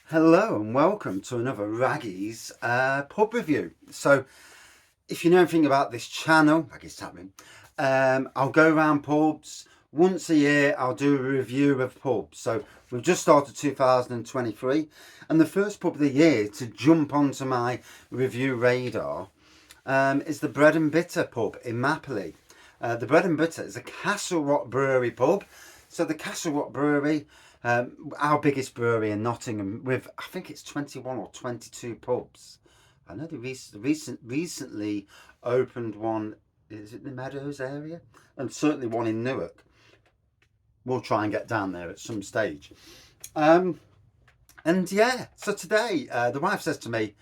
Hello and welcome to another Raggy's pub review. So, if you know anything about this channel, Raggy's Tapping, I'll go around pubs. Once a year, I'll do a review of pubs. So, we've just started 2023, and the first pub of the year to jump onto my review radar is the Bread and Bitter pub in Mapperley. The Bread and Bitter is a Castle Rock Brewery pub. So, the Castle Rock Brewery, our biggest brewery in Nottingham, with I think it's 21 or 22 pubs. I know they recently opened one. Is it the Meadows area? And certainly one in Newark. We'll try and get down there at some stage. And yeah, so today the wife says to me,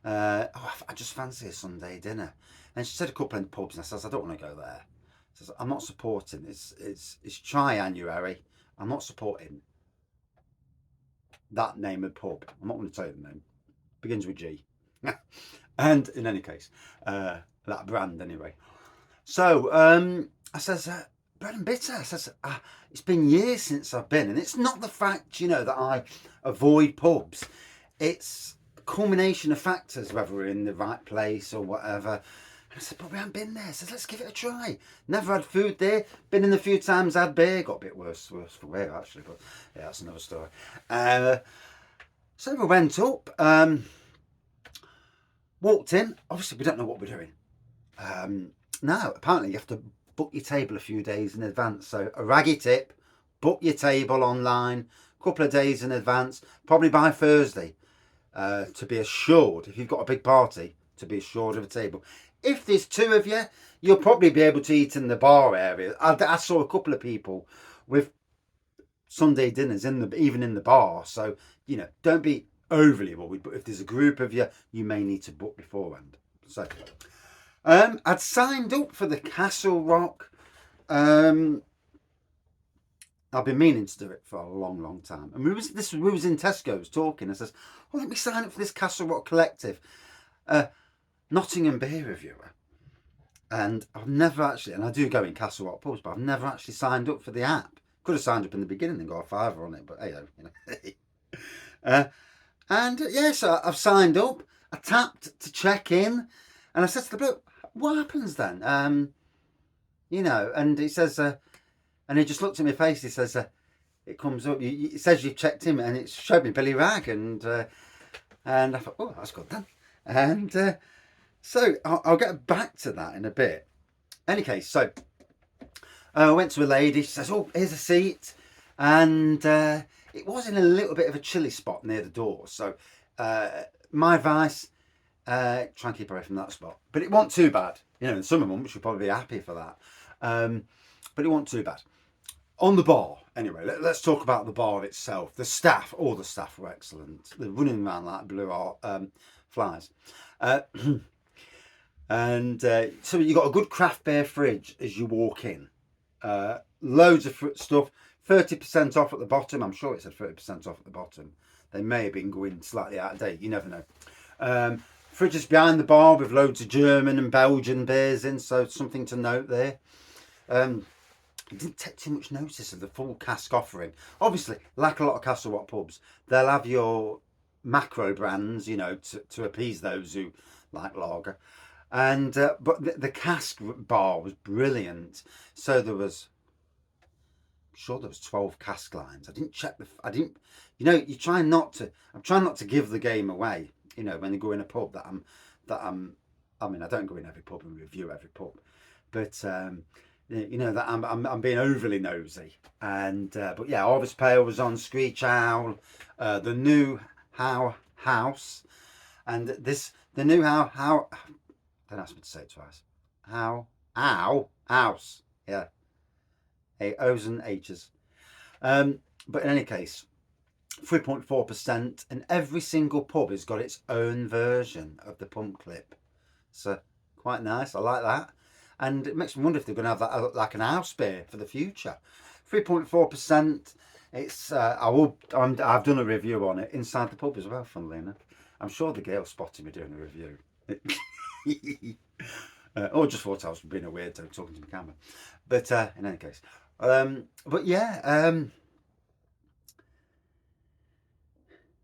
I just fancy a Sunday dinner. And she said a couple of pubs, and I says, I don't want to go there. Says, I'm not supporting. It's January. I'm not supporting that name of pub. I'm not going to tell you the name. Begins with G. And in any case, that brand anyway. So I says, Bread and Bitter. I says, it's been years since I've been. And it's not the fact, that I avoid pubs. It's a culmination of factors, whether we're in the right place or whatever. And I said, but we haven't been there. I said, let's give it a try. Never had food there. Been in a few times, had beer. Got a bit worse for wear, actually. But yeah, that's another story. So we went up, walked in. Obviously, we don't know what we're doing. Now, apparently, you have to book your table a few days in advance. So a Raggy tip, book your table online a couple of days in advance, probably by Thursday, to be assured, if you've got a big party, to be assured of a table. If there's two of you, you'll probably be able to eat in the bar area. I saw a couple of people with Sunday dinners even in the bar. So, don't be overly worried. But if there's a group of you, you may need to book beforehand. So, I'd signed up for the Castle Rock. I've been meaning to do it for a long, long time. And we was in Tesco's talking. I says, "Oh, let me sign up for this Castle Rock Collective." Nottingham beer reviewer, and I've never actually, and I do go in Castle Rock pubs, but I've never actually signed up for the app. Could have signed up in the beginning and got a fiver on it, but hey, and yeah, so I've signed up. I tapped to check in, and I said to the bloke, "What happens then?" And he says, and he just looked at my face. He says, "It comes up. It says you've checked in, and it showed me Billy Rag, and I thought, oh, that's good then." And so I'll get back to that in a bit. Any case, so I went to a lady. She says, "Oh, here's a seat," and it was in a little bit of a chilly spot near the door. So my advice: try and keep away from that spot. But it wasn't too bad. In summer months, you'll probably be happy for that. But it wasn't too bad. On the bar, anyway, let's talk about the bar itself. The staff, all the staff were excellent. They're running around like blue flies. And so you got a good craft beer fridge as you walk in. Loads of stuff, 30% off at the bottom. I'm sure it said 30% off at the bottom. They may have been going slightly out of date. You never know. Fridges behind the bar with loads of German and Belgian beers in, so something to note there. I didn't take too much notice of the full cask offering. Obviously, like a lot of Castle Rock pubs, they'll have your macro brands, to appease those who like lager. And but the cask bar was brilliant. So there was, I'm sure there was 12 cask lines. I didn't check you try not to. I'm trying not to give the game away. When you go in a pub that I mean, I don't go in every pub and review every pub, but that I'm being overly nosy. And but yeah, Orvis Pale was on, Screech Owl, the new How House, and the new How. Don't ask me to say it twice. House. Yeah. O's and H's. But in any case, 3.4%, and every single pub has got its own version of the pump clip. So quite nice. I like that. And it makes me wonder if they're going to have that like an house beer for the future. 3.4%. It's I've done a review on it inside the pub as well, funnily enough. I'm sure the girl spotted me doing a review. Or just thought I was being a weirdo talking to the camera. But in any case, but yeah,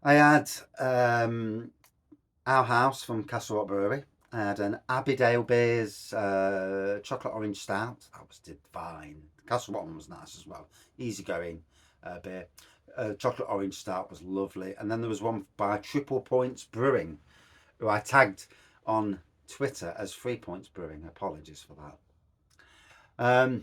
I had our house from Castle Rock Brewery. I had an Abbeydale Beers chocolate orange stout. That was divine. Castle Rock one was nice as well. Easy going beer. Chocolate orange stout was lovely. And then there was one by Triple Points Brewing, who I tagged on Twitter as 3 Points Brewing. Apologies for that.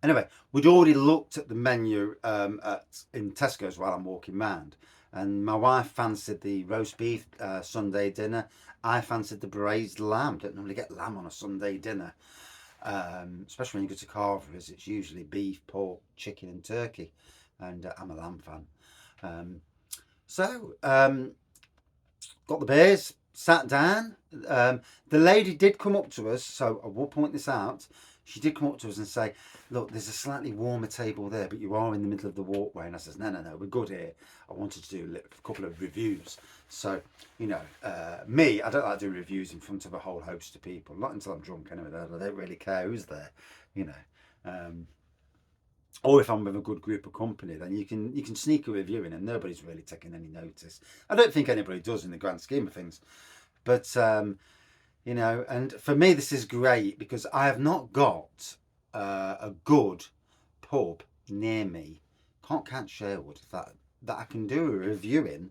Anyway, we'd already looked at the menu in Tesco's while I'm walking round, and my wife fancied the roast beef Sunday dinner. I fancied the braised lamb. Don't normally get lamb on a Sunday dinner, especially when you go to Carver's. It's usually beef, pork, chicken, and turkey, and I'm a lamb fan. So got the beers, sat down. The lady did come up to us, so I will point this out. She did come up to us and say, look, there's a slightly warmer table there, but you are in the middle of the walkway. And I says, no, we're good here. I wanted to do a couple of reviews. So, you know, me, I don't like doing reviews in front of a whole host of people. Not until I'm drunk anyway. I don't really care who's there, you know. Or if I'm with a good group of company, then you can sneak a review in and nobody's really taking any notice. I don't think anybody does in the grand scheme of things. But, you know, and for me, this is great because I have not got a good pub near me. Can't count Sherwood that I can do a review in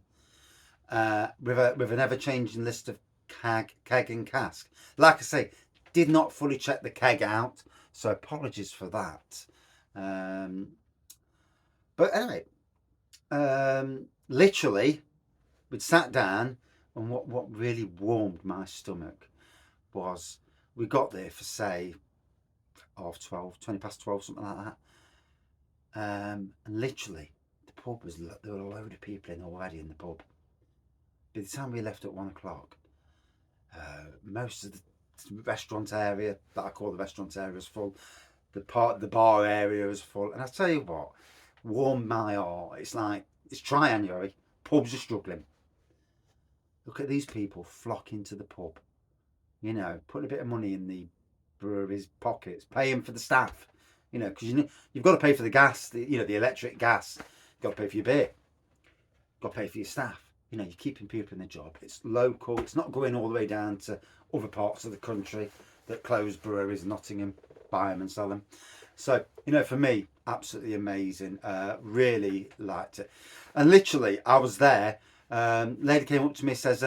with an ever-changing list of keg and cask. Like I say, did not fully check the keg out, so apologies for that. But anyway, literally, we'd sat down, and what really warmed my stomach was we got there for say 12, 20 past 12, something like that. And literally, the pub was, there were a load of people in already in the pub. By the time we left at 1 o'clock, most of the restaurant area that I call the restaurant area was full. The bar area was full. And I tell you what, warmed my heart. It's like, it's January, pubs are struggling. Look at these people flocking to the pub. You know, putting a bit of money in the brewery's pockets, paying for the staff. You know, because you've got to pay for the gas, the electric gas. You've got to pay for your beer. You've got to pay for your staff. You know, you're keeping people in the job. It's local. It's not going all the way down to other parts of the country that close breweries, Nottingham, buy them and sell them. So, you know, for me, absolutely amazing. Really liked it. And literally, I was there. Lady came up to me and says,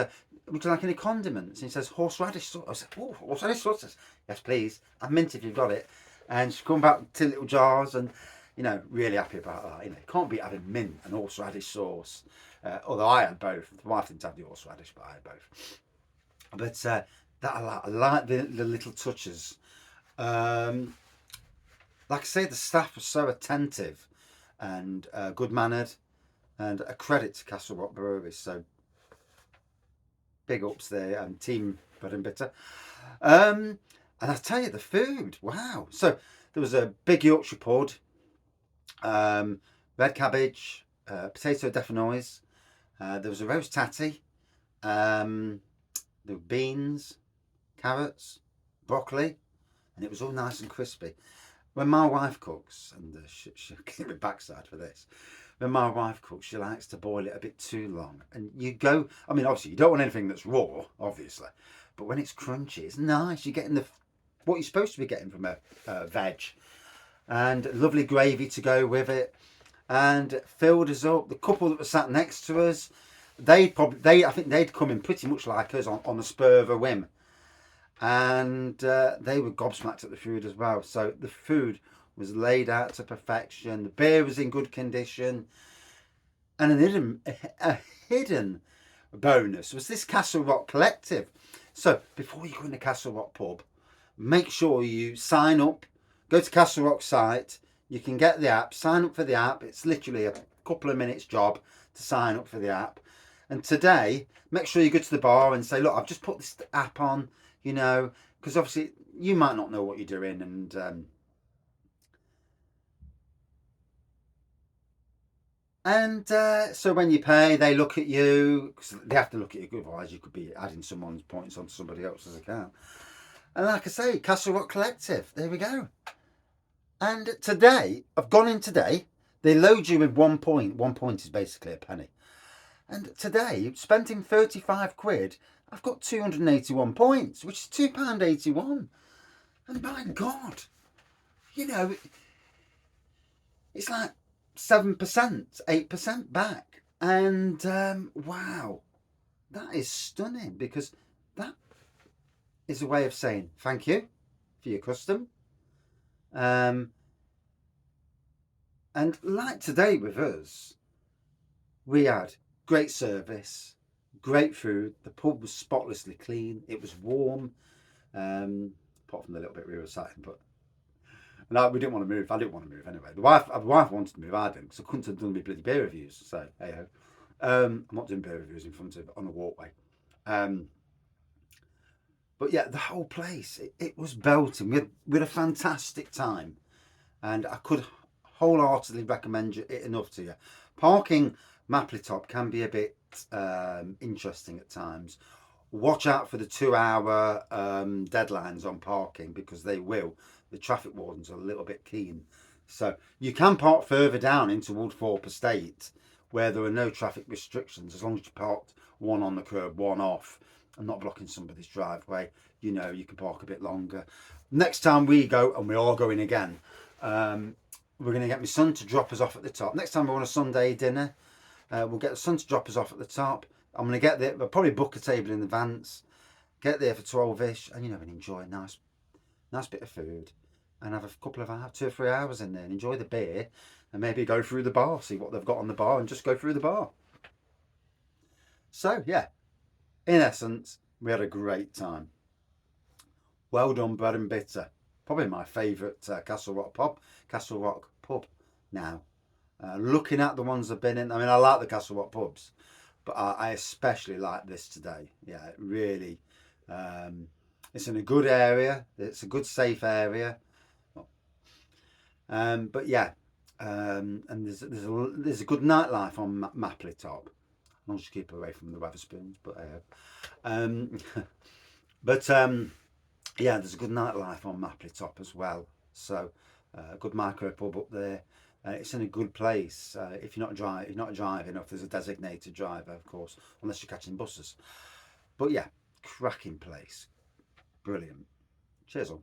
would you like any condiments? And he says, horseradish sauce. I said, oh, horseradish sauce. Yes, please. I'm mint if you've got it. And she come back with 2 little jars and, you know, really happy about that. You know, you can't beat having mint and horseradish sauce. Although I had both. The wife didn't have the horseradish, but I had both. But that I like the little touches. Like I say, the staff was so attentive and good mannered, and a credit to Castle Rock Brewery. So big ups there, and team Bread and Bitter. And I tell you, the food, wow. So there was a big Yorkshire pud, red cabbage, potato definoise. There was a roast tatty. There were beans, carrots, broccoli, and it was all nice and crispy. When my wife cooks, and she'll get me backside for this, when my wife cooks, she likes to boil it a bit too long. And you go, I mean, obviously, you don't want anything that's raw, obviously, but when it's crunchy, it's nice. You're getting what you're supposed to be getting from a veg, and lovely gravy to go with it, and filled us up. The couple that were sat next to us, I think they'd come in pretty much like us on the spur of a whim. And they were gobsmacked at the food as well. So the food was laid out to perfection. The beer was in good condition. And a hidden bonus was this Castle Rock Collective. So before you go in the Castle Rock pub, make sure you sign up. Go to Castle Rock site. You can get the app. Sign up for the app. It's literally a couple of minutes job to sign up for the app. And today, make sure you go to the bar and say, look, I've just put this app on. You know, because obviously you might not know what you're doing, and so when you pay, they look at you, because they have to look at you, otherwise you could be adding someone's points onto somebody else's account. And like I say, Castle Rock Collective, there we go. And today, I've gone in today, they load you with 1 point. 1 point is basically a penny. And today, spending 35 quid, I've got 281 points, which is £2.81. And my God, you know, it's like 7%, 8% back. And wow, that is stunning, because that is a way of saying thank you for your custom. And like today with us, we had great service, great food. The pub was spotlessly clean. It was warm, apart from the little bit we were sat in. But no, we didn't want to move. I didn't want to move anyway. The wife wanted to move. I didn't, because I couldn't have done my bloody beer reviews. So hey ho. I'm not doing beer reviews in front of on a walkway. But yeah, the whole place, it was belting. We had a fantastic time, and I could wholeheartedly recommend it enough to you. Parking Mapperley Top can be a bit interesting at times. Watch out for the 2-hour deadlines on parking, because they will. The traffic wardens are a little bit keen. So you can park further down into Woodthorpe Estate, where there are no traffic restrictions, as long as you parked one on the curb, one off, and not blocking somebody's driveway. You know, you can park a bit longer. Next time we go, and we are going again, we're going to get my son to drop us off at the top. Next time we want a Sunday dinner, we'll get the son to drop us off at the top. I'm going to get there, I'll probably book a table in advance, get there for 12ish, and and enjoy a nice bit of food, and have a couple of hours, 2 or 3 hours in there, and enjoy the beer, and maybe go through the bar, see what they've got on the bar, and just go through the bar. So yeah, in essence, we had a great time. Well done, Bread and Bitter. Probably my favourite Castle Rock pub now. Looking at the ones I've been in, I mean, I like the Castle Rock pubs, but I especially like this today. Yeah, it really, it's in a good area. It's a good, safe area. But yeah, and there's a good nightlife on Mapperley Top. As long as you keep away from the Wetherspoons, but yeah, there's a good nightlife on Mapperley Top as well. So a good micro pub up there. It's in a good place. If you're not driving, if there's a designated driver, of course, unless you're catching buses. But yeah, cracking place. Brilliant. Cheers all.